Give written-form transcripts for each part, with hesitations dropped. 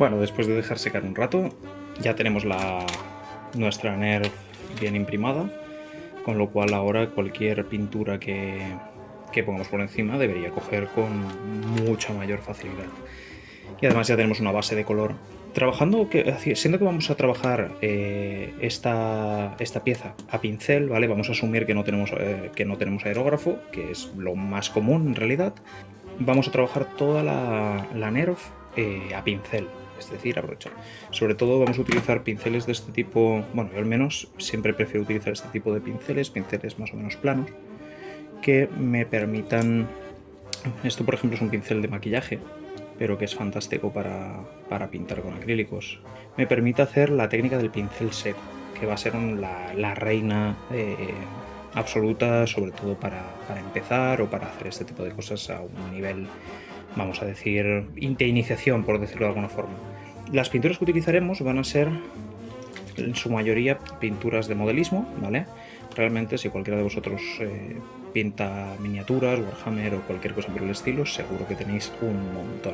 Bueno, después de dejar secar un rato, ya tenemos nuestra Nerf bien imprimada, con lo cual ahora cualquier pintura que pongamos por encima debería coger con mucha mayor facilidad. Y además ya tenemos una base de color. Siendo que vamos a trabajar esta pieza a pincel, ¿vale? Vamos a asumir que no tenemos aerógrafo, que es lo más común en realidad. Vamos a trabajar toda la Nerf a pincel, es decir, a brocha. Sobre todo vamos a utilizar pinceles de este tipo, bueno, yo al menos siempre prefiero utilizar este tipo de pinceles más o menos planos, que me permitan... Esto, por ejemplo, es un pincel de maquillaje, pero que es fantástico para pintar con acrílicos. Me permite hacer la técnica del pincel seco, que va a ser la reina absoluta, sobre todo para empezar o para hacer este tipo de cosas a un nivel, vamos a decir, de iniciación, por decirlo de alguna forma. Las pinturas que utilizaremos van a ser, en su mayoría, pinturas de modelismo, ¿vale? Realmente, si cualquiera de vosotros pinta miniaturas, Warhammer o cualquier cosa por el estilo, seguro que tenéis un montón.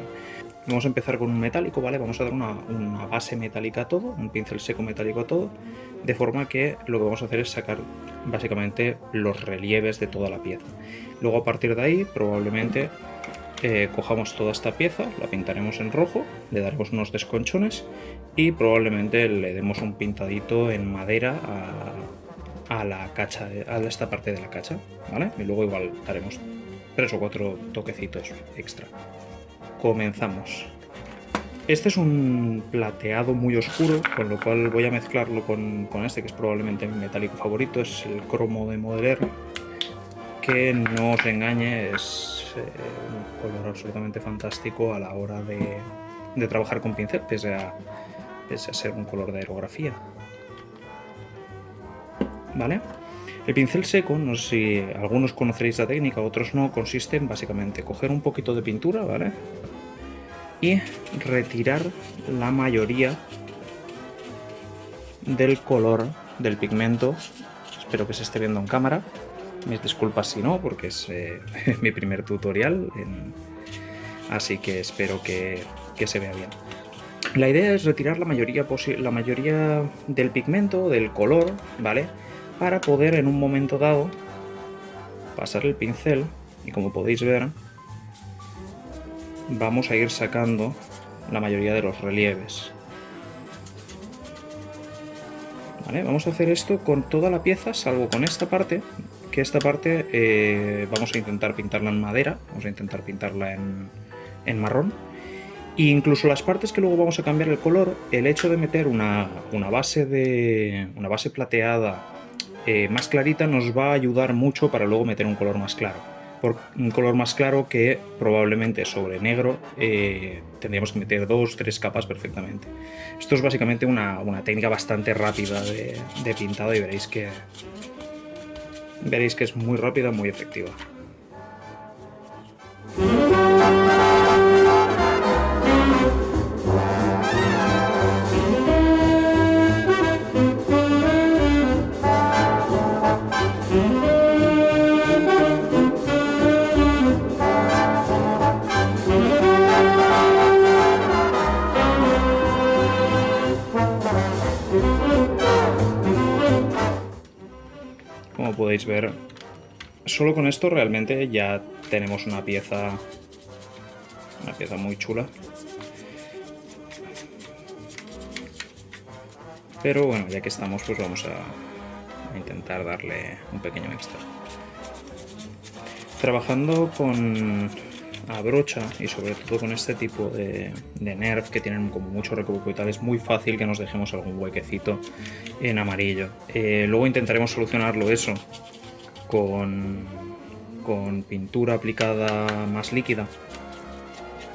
Vamos a empezar con un metálico, ¿vale? Vamos a dar una base metálica a todo, un pincel seco metálico a todo, de forma que lo que vamos a hacer es sacar básicamente los relieves de toda la pieza. Luego, a partir de ahí, probablemente cojamos toda esta pieza, la pintaremos en rojo, le daremos unos desconchones y probablemente le demos un pintadito en madera a la cacha, a esta parte de la cacha, ¿vale? Y luego igual daremos 3 o 4 toquecitos extra. Comenzamos. Este es un plateado muy oscuro, con lo cual voy a mezclarlo con este, que es probablemente mi metálico favorito, es el cromo de Modeler, que no os engañe, es un color absolutamente fantástico a la hora de trabajar con pincel, pese a ser un color de aerografía. ¿Vale? El pincel seco, no sé si algunos conoceréis la técnica, otros no, consiste en básicamente coger un poquito de pintura, ¿vale? Y retirar la mayoría del color del pigmento. Espero que se esté viendo en cámara. Mis disculpas si no, porque es mi primer tutorial, así que espero que se vea bien. La idea es retirar la mayoría del pigmento, del color, ¿vale? Para poder en un momento dado pasar el pincel y, como podéis ver, vamos a ir sacando la mayoría de los relieves. ¿Vale? Vamos a hacer esto con toda la pieza, salvo con esta parte, que esta parte vamos a intentar pintarla en madera, vamos a intentar pintarla en marrón. E incluso las partes que luego vamos a cambiar el color, el hecho de meter una base plateada más clarita nos va a ayudar mucho para luego meter un color más claro. Un color más claro que probablemente sobre negro tendríamos que meter 2 o 3 capas perfectamente. Esto es básicamente una técnica bastante rápida de pintado y veréis que es muy rápida, muy efectiva. Como podéis ver, solo con esto realmente ya tenemos una pieza muy chula. Pero bueno, ya que estamos, pues vamos a intentar darle un pequeño extra. Trabajando a brocha y sobre todo con este tipo de Nerf que tienen como mucho recoveco y tal, es muy fácil que nos dejemos algún huequecito en amarillo. Luego intentaremos solucionarlo eso con pintura aplicada más líquida,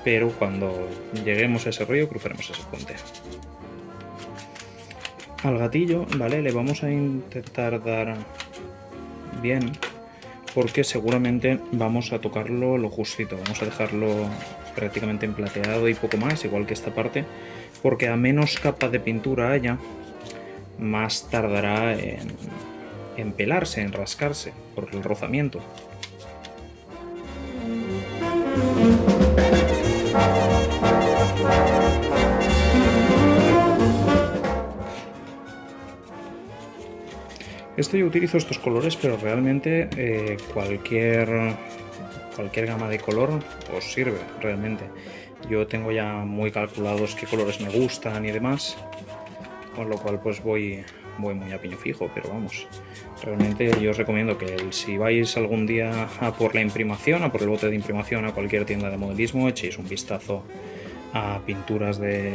pero cuando lleguemos a ese rollo cruzaremos ese puente. Al gatillo, ¿vale? Le vamos a intentar dar bien, porque seguramente vamos a tocarlo lo justito, vamos a dejarlo prácticamente en plateado y poco más, igual que esta parte, porque a menos capa de pintura haya, más tardará en pelarse, en rascarse, por el rozamiento. Esto yo utilizo estos colores, pero realmente cualquier gama de color os sirve realmente. Yo tengo ya muy calculados qué colores me gustan y demás, con lo cual pues voy muy a piño fijo, pero vamos, realmente yo os recomiendo que si vais algún día a por la imprimación, a por el bote de imprimación a cualquier tienda de modelismo, echéis un vistazo a pinturas de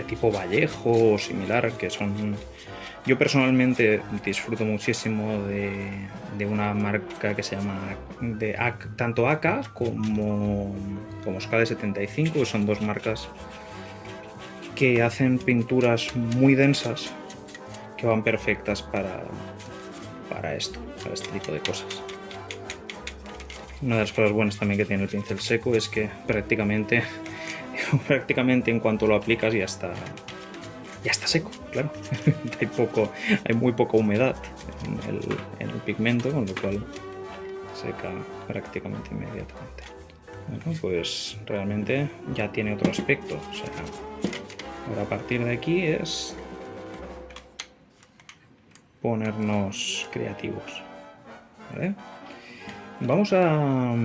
tipo Vallejo o similar, que son... Yo personalmente disfruto muchísimo de una marca que se llama tanto AK como Skade 75, que son dos marcas que hacen pinturas muy densas que van perfectas para este tipo de cosas. Una de las cosas buenas también que tiene el pincel seco es que prácticamente en cuanto lo aplicas ya está seco, claro. hay muy poca humedad en el pigmento, con lo cual seca prácticamente inmediatamente. Bueno, pues realmente ya tiene otro aspecto. O sea, ahora a partir de aquí es ponernos creativos, ¿vale? Vamos a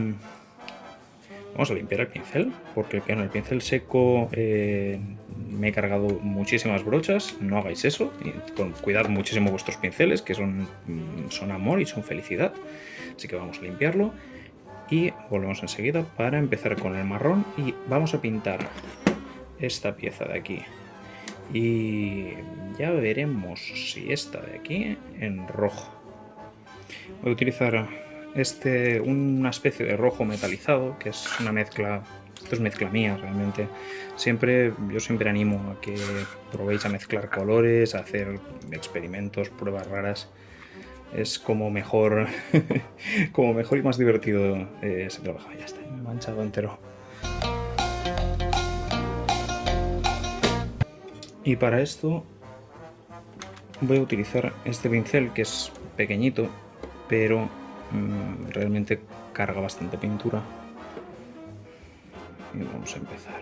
limpiar el pincel, porque con el pincel seco me he cargado muchísimas brochas. No hagáis eso, cuidad muchísimo vuestros pinceles, que son amor y son felicidad. Así que vamos a limpiarlo y volvemos enseguida para empezar con el marrón y vamos a pintar esta pieza de aquí. Y ya veremos si esta de aquí en rojo. Voy a utilizar una especie de rojo metalizado, que es una mezcla. Esto es mezcla mía realmente. Yo siempre animo a que probéis a mezclar colores, a hacer experimentos, pruebas raras. Es como mejor y más divertido se trabaja. Ya está, me he manchado entero. Y para esto voy a utilizar este pincel, que es pequeñito, pero realmente carga bastante pintura. Y vamos a empezar.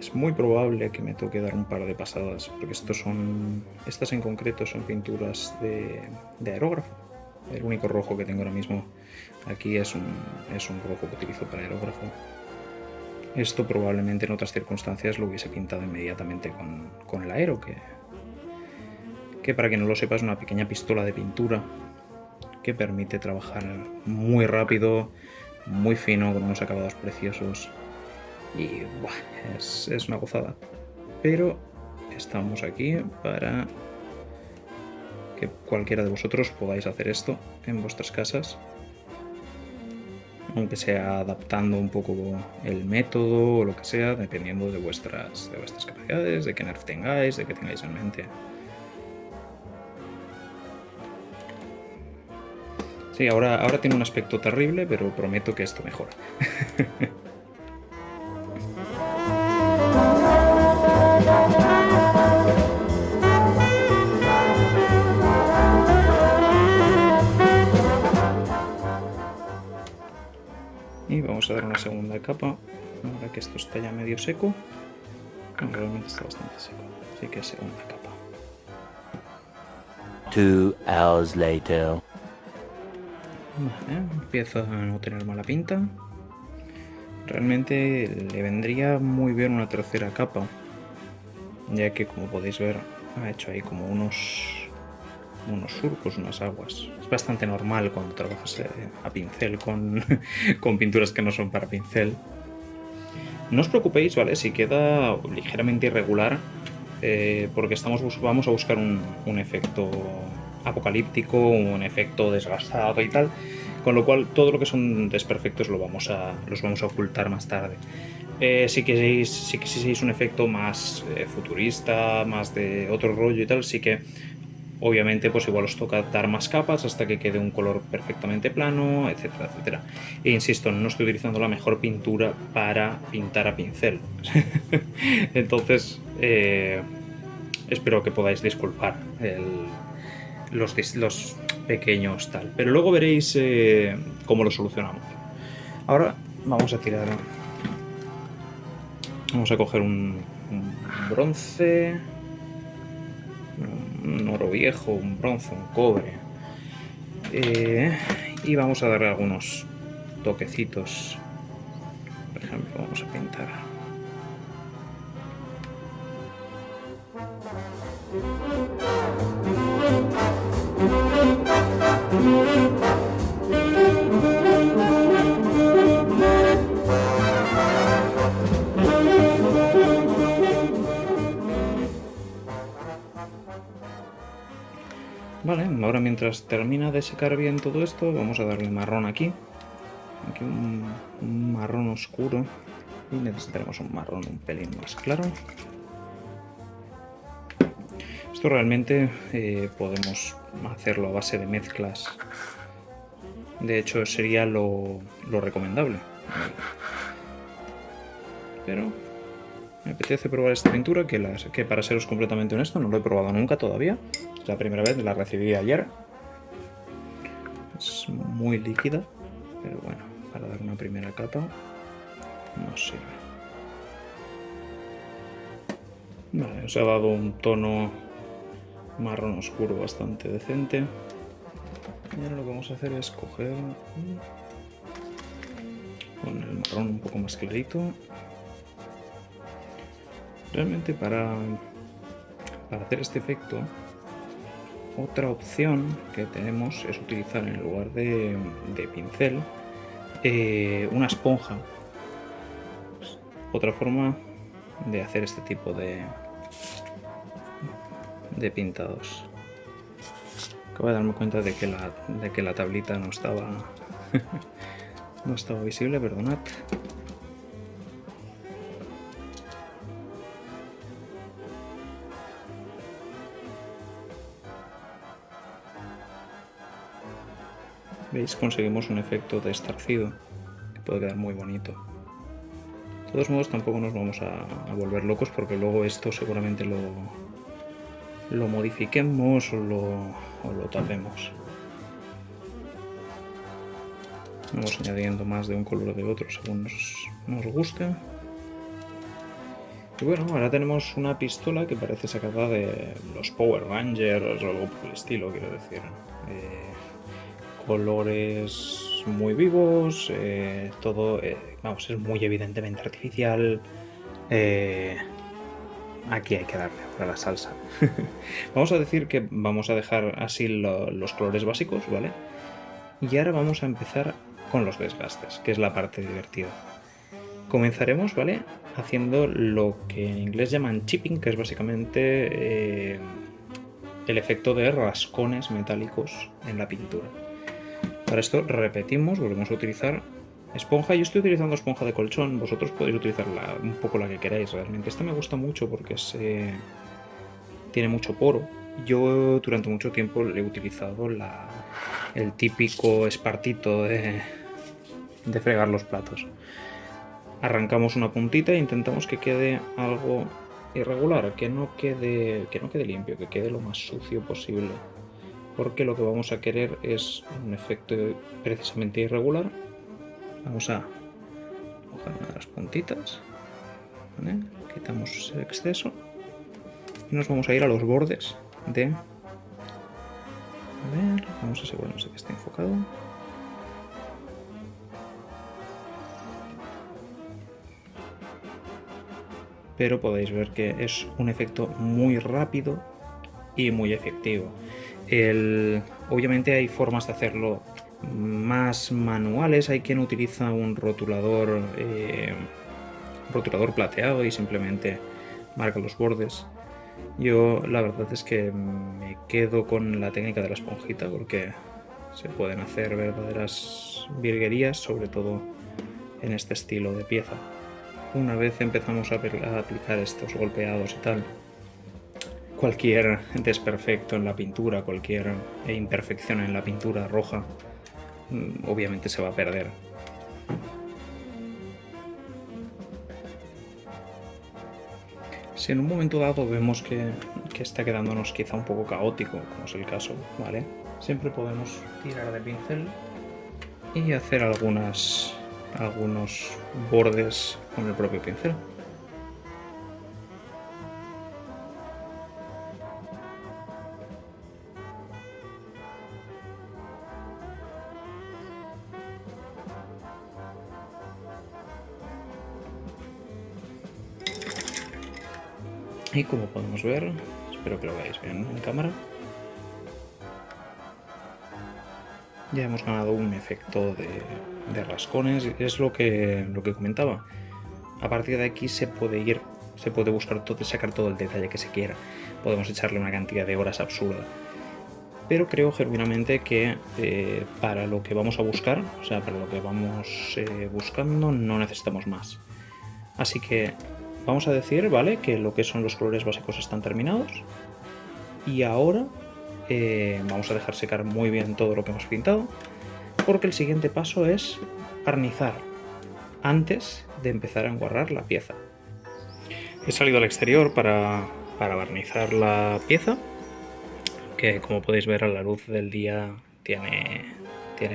Es muy probable que me toque dar un par de pasadas, porque estas en concreto son pinturas de aerógrafo. El único rojo que tengo ahora mismo aquí es un rojo que utilizo para aerógrafo. Esto probablemente en otras circunstancias lo hubiese pintado inmediatamente con el aero, que para quien no lo sepa es una pequeña pistola de pintura que permite trabajar muy rápido, muy fino, con unos acabados preciosos. Y es una gozada. Pero estamos aquí para que cualquiera de vosotros podáis hacer esto en vuestras casas, aunque sea adaptando un poco el método o lo que sea, dependiendo de vuestras capacidades, de qué nerf tengáis, de qué tengáis en mente. Sí, ahora tiene un aspecto terrible, pero prometo que esto mejora. Y vamos a dar una segunda capa, ahora que esto está ya medio seco. Realmente está bastante seco, así que segunda capa. 2 hours later. Vale, empieza a no tener mala pinta. Realmente le vendría muy bien una tercera capa, ya que como podéis ver ha hecho ahí como unos surcos, unas aguas. Es bastante normal cuando trabajas a pincel con pinturas que no son para pincel. No os preocupéis, ¿vale? Si queda ligeramente irregular, porque vamos a buscar un efecto apocalíptico, un efecto desgastado y tal, con lo cual todo lo que son desperfectos los vamos a ocultar más tarde. Si quisieseis un efecto más futurista, más de otro rollo y tal, sí que obviamente pues igual os toca dar más capas hasta que quede un color perfectamente plano, etcétera, etcétera. E insisto, no estoy utilizando la mejor pintura para pintar a pincel. Entonces, espero que podáis disculpar los pequeños tal. Pero luego veréis cómo lo solucionamos. Ahora vamos a tirar... Vamos a coger un bronce... un oro viejo, un bronce, un cobre. Y vamos a darle algunos toquecitos. Por ejemplo, vamos a pintar. Vale, ahora mientras termina de secar bien todo esto, vamos a darle marrón aquí. Aquí un marrón oscuro. Y necesitaremos un marrón un pelín más claro. Esto realmente podemos hacerlo a base de mezclas. De hecho, sería lo recomendable. Pero me apetece probar esta pintura, que para seros completamente honesto, no lo he probado nunca todavía. Es la primera vez, la recibí ayer. Es muy líquida, pero bueno, para dar una primera capa nos sirve. Vale, os he dado un tono marrón oscuro bastante decente. Y ahora lo que vamos a hacer es coger con el marrón un poco más clarito. Realmente para hacer este efecto, otra opción que tenemos es utilizar en lugar de pincel una esponja. Otra forma de hacer este tipo de pintados. Acabo de darme cuenta de que la tablita no estaba no estaba visible, perdonad. ¿Veis? Conseguimos un efecto de estarcido que puede quedar muy bonito. De todos modos, tampoco nos vamos a volver locos, porque luego esto seguramente lo modifiquemos o lo tapemos. Vamos añadiendo más de un color o de otro según nos guste. Y bueno, ahora tenemos una pistola que parece sacada de los Power Rangers o algo por el estilo, quiero decir. Colores muy vivos, todo, vamos, es muy evidentemente artificial. Aquí hay que darle a la salsa. Vamos a decir que vamos a dejar así los colores básicos, ¿vale? Y ahora vamos a empezar con los desgastes, que es la parte divertida. Comenzaremos, ¿vale? Haciendo lo que en inglés llaman chipping, que es básicamente el efecto de rascones metálicos en la pintura. Para esto repetimos, volvemos a utilizar esponja. Yo estoy utilizando esponja de colchón, vosotros podéis utilizar un poco la que queráis realmente. Esta me gusta mucho porque tiene mucho poro. Yo durante mucho tiempo le he utilizado el típico espartito de fregar los platos. Arrancamos una puntita e intentamos que quede algo irregular, que no quede limpio, que quede lo más sucio posible. Porque lo que vamos a querer es un efecto precisamente irregular. Vamos a coger una de las puntitas, ¿vale? Quitamos el exceso y nos vamos a ir a los bordes de... A ver, vamos a asegurarnos de que esté enfocado. Pero podéis ver que es un efecto muy rápido y muy efectivo. Obviamente hay formas de hacerlo más manuales. Hay quien utiliza un rotulador plateado y simplemente marca los bordes. Yo la verdad es que me quedo con la técnica de la esponjita, porque se pueden hacer verdaderas virguerías, sobre todo en este estilo de pieza. Una vez empezamos a aplicar estos golpeados y tal, cualquier desperfecto en la pintura, cualquier imperfección en la pintura roja, obviamente se va a perder. Si en un momento dado vemos que está quedándonos quizá un poco caótico, como es el caso, ¿vale? Siempre podemos tirar de pincel y hacer algunos bordes con el propio pincel. Y como podemos ver, espero que lo veáis bien en cámara, ya hemos ganado un efecto de rascones. Es lo que comentaba. A partir de aquí se puede buscar todo, sacar todo el detalle que se quiera. Podemos echarle una cantidad de horas absurda. Pero creo genuinamente que para lo que vamos a buscar, o sea, para lo que vamos buscando, no necesitamos más. Así que vamos a decir, ¿vale?, que lo que son los colores básicos están terminados. Y ahora vamos a dejar secar muy bien todo lo que hemos pintado, porque el siguiente paso es barnizar antes de empezar a enguarrar la pieza. He salido al exterior para barnizar la pieza, que como podéis ver a la luz del día tiene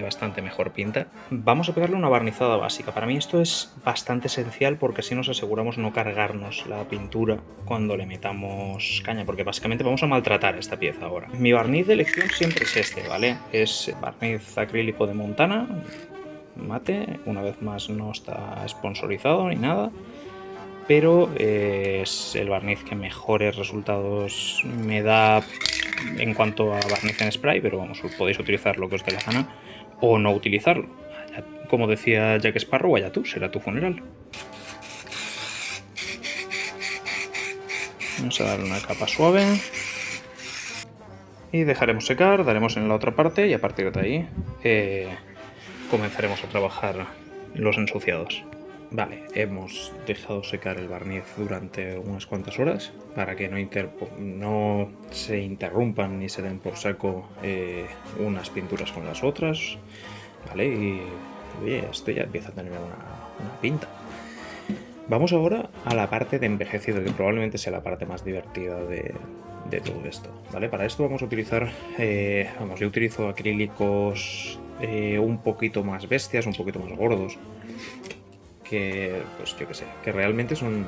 bastante mejor pinta. Vamos a pegarle una barnizada básica. Para mí esto es bastante esencial porque así nos aseguramos no cargarnos la pintura cuando le metamos caña, porque básicamente vamos a maltratar esta pieza ahora. Mi barniz de elección siempre es este, ¿vale? Es barniz acrílico de Montana, mate. Una vez más, no está sponsorizado ni nada, pero es el barniz que mejores resultados me da en cuanto a barniz en spray, pero vamos, podéis utilizar lo que os dé la gana o no utilizarlo. Como decía Jack Sparrow, allá tú, será tu funeral. Vamos a dar una capa suave y dejaremos secar, daremos en la otra parte y a partir de ahí comenzaremos a trabajar los ensuciados. Vale, hemos dejado secar el barniz durante unas cuantas horas para que no se interrumpan ni se den por saco unas pinturas con las otras. Vale, y oye, esto ya empieza a tener una pinta. Vamos ahora a la parte de envejecido, que probablemente sea la parte más divertida de todo esto. ¿Vale? Para esto vamos a utilizar, yo utilizo acrílicos un poquito más bestias, un poquito más gordos, que, pues yo que sé, que realmente son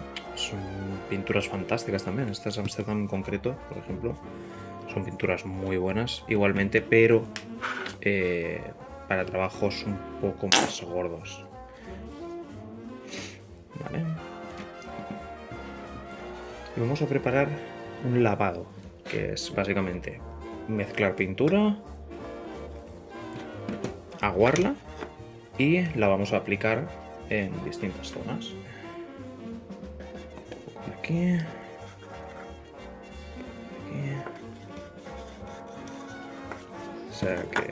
pinturas fantásticas también. Estas Amsterdam en concreto, por ejemplo, son pinturas muy buenas igualmente, pero para trabajos un poco más gordos. Vale. Y vamos a preparar un lavado, que es básicamente mezclar pintura, aguarla y la vamos a aplicar en distintas zonas. Por aquí. O sea que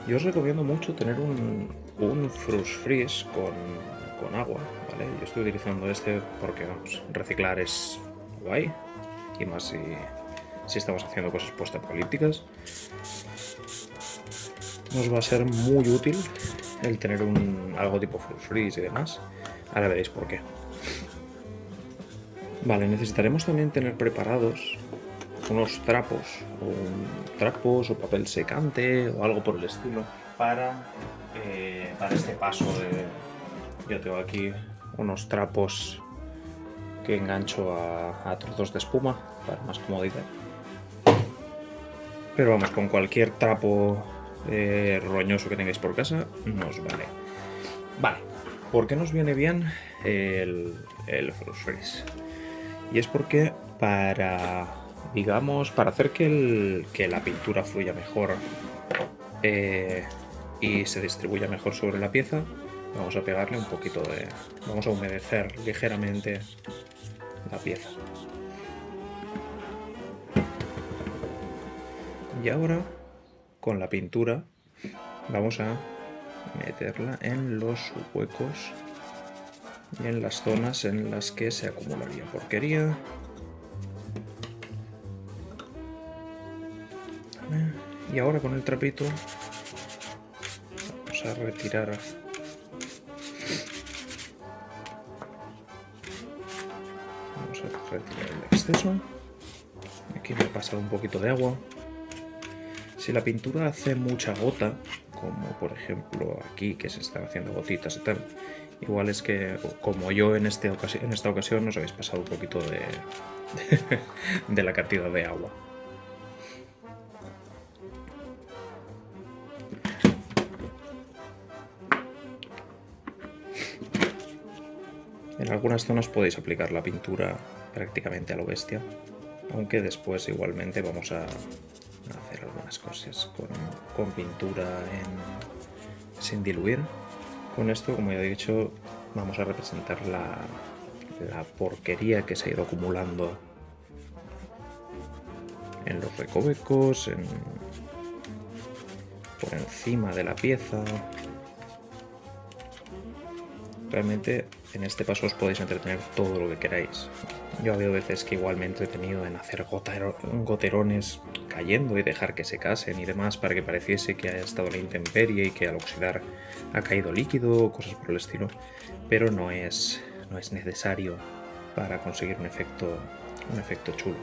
yo os recomiendo mucho tener un Frost Freeze con agua, ¿vale? Yo estoy utilizando este porque, vamos, reciclar es guay, y más si estamos haciendo cosas postapocalípticas. Nos va a ser muy útil el tener algo tipo Frost Freeze y demás. Ahora veréis por qué. Vale, necesitaremos también tener preparados unos trapos o papel secante o algo por el estilo para este paso de... Yo tengo aquí unos trapos que engancho a trozos de espuma para más comodidad, pero vamos, con cualquier trapo roñoso que tengáis por casa nos vale. Vale, ¿por qué nos viene bien el Frost Freeze? Y es porque para hacer que la pintura fluya mejor y se distribuya mejor sobre la pieza, vamos a pegarle un poquito vamos a humedecer ligeramente la pieza. Y ahora, con la pintura, vamos a meterla en los huecos y en las zonas en las que se acumularía porquería. Y ahora con el trapito vamos a retirar el exceso. Aquí me he pasado un poquito de agua. Si la pintura hace mucha gota, como por ejemplo aquí que se están haciendo gotitas y tal, igual es que, como yo en esta ocasión, os habéis pasado un poquito de la cantidad de agua. En algunas zonas podéis aplicar la pintura prácticamente a lo bestia. Aunque después igualmente vamos a hacer algunas cosas con pintura sin diluir. Con esto, como ya he dicho, vamos a representar la porquería que se ha ido acumulando en los recovecos, por encima de la pieza. Realmente en este paso os podéis entretener todo lo que queráis. Yo ha habido veces que igual me he entretenido en hacer goterones cayendo y dejar que se casen y demás para que pareciese que ha estado la intemperie y que al oxidar ha caído líquido o cosas por el estilo, pero no es necesario para conseguir un efecto chulo.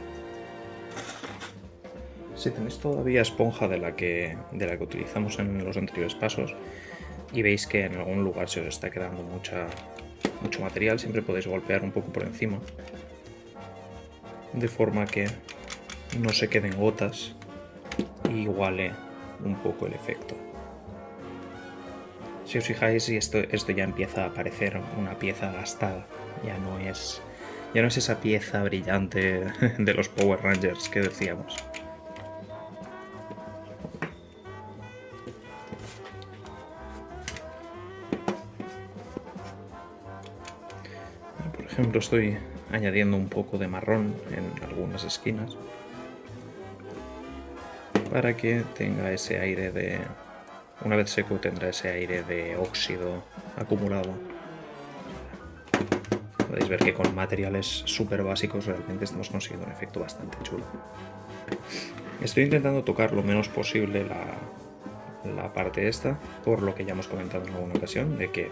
Si tenéis todavía esponja de la que utilizamos en los anteriores pasos y veis que en algún lugar se os está quedando mucho material, siempre podéis golpear un poco por encima, de forma que no se queden gotas y iguale un poco el efecto. Si os fijáis, esto ya empieza a parecer una pieza gastada, ya no es esa pieza brillante de los Power Rangers que decíamos. Por ejemplo, estoy añadiendo un poco de marrón en algunas esquinas para que tenga ese aire de... Una vez seco tendrá ese aire de óxido acumulado. Podéis ver que con materiales súper básicos realmente estamos consiguiendo un efecto bastante chulo. Estoy intentando tocar lo menos posible la parte esta, por lo que ya hemos comentado en alguna ocasión, de que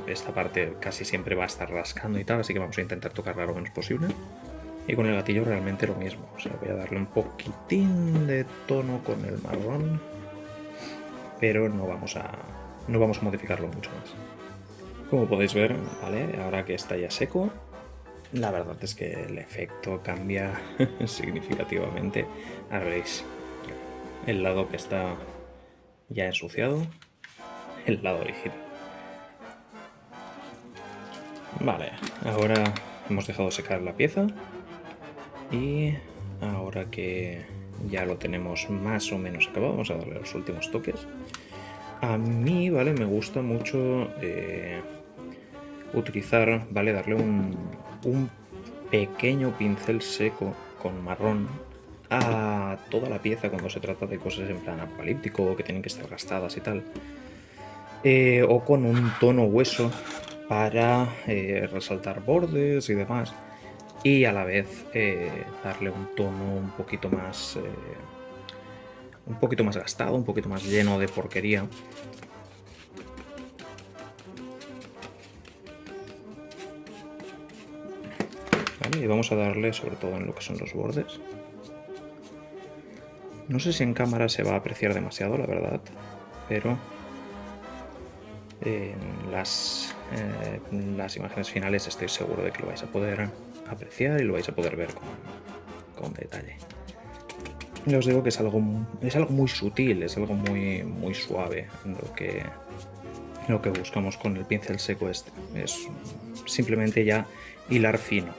esta parte casi siempre va a estar rascando y tal, así que vamos a intentar tocarla lo menos posible. Y con el gatillo realmente lo mismo, o sea, voy a darle un poquitín de tono con el marrón, pero no vamos a modificarlo mucho más. Como podéis ver, ¿vale? Ahora que está ya seco, la verdad es que el efecto cambia significativamente. Ahora veréis el lado que está ya ensuciado, el lado original. Vale, ahora hemos dejado secar la pieza y ahora que ya lo tenemos más o menos acabado, vamos a darle los últimos toques. A mí, ¿vale? Me gusta mucho utilizar, ¿vale? Darle un pequeño pincel seco con marrón a toda la pieza cuando se trata de cosas en plan apocalíptico que tienen que estar gastadas y tal, o con un tono hueso para resaltar bordes y demás, y a la vez darle un tono un poquito más gastado, un poquito más lleno de porquería. Vale, y vamos a darle sobre todo en lo que son los bordes. No sé si en cámara se va a apreciar demasiado, la verdad, pero en las imágenes finales estoy seguro de que lo vais a poder apreciar y lo vais a poder ver con detalle. Ya os digo que es algo muy sutil, es algo muy suave lo que buscamos con el pincel seco este. Es simplemente ya hilar fino.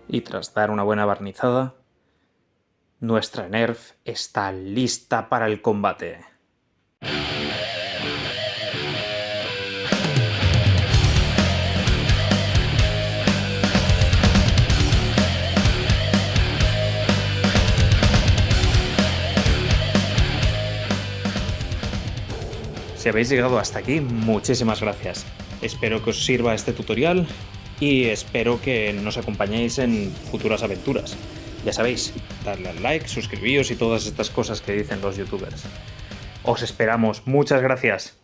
Y tras dar una buena barnizada, nuestra Nerf está lista para el combate. Si habéis llegado hasta aquí, muchísimas gracias. Espero que os sirva este tutorial y espero que nos acompañéis en futuras aventuras. Ya sabéis, darle al like, suscribíos y todas estas cosas que dicen los youtubers. Os esperamos. Muchas gracias.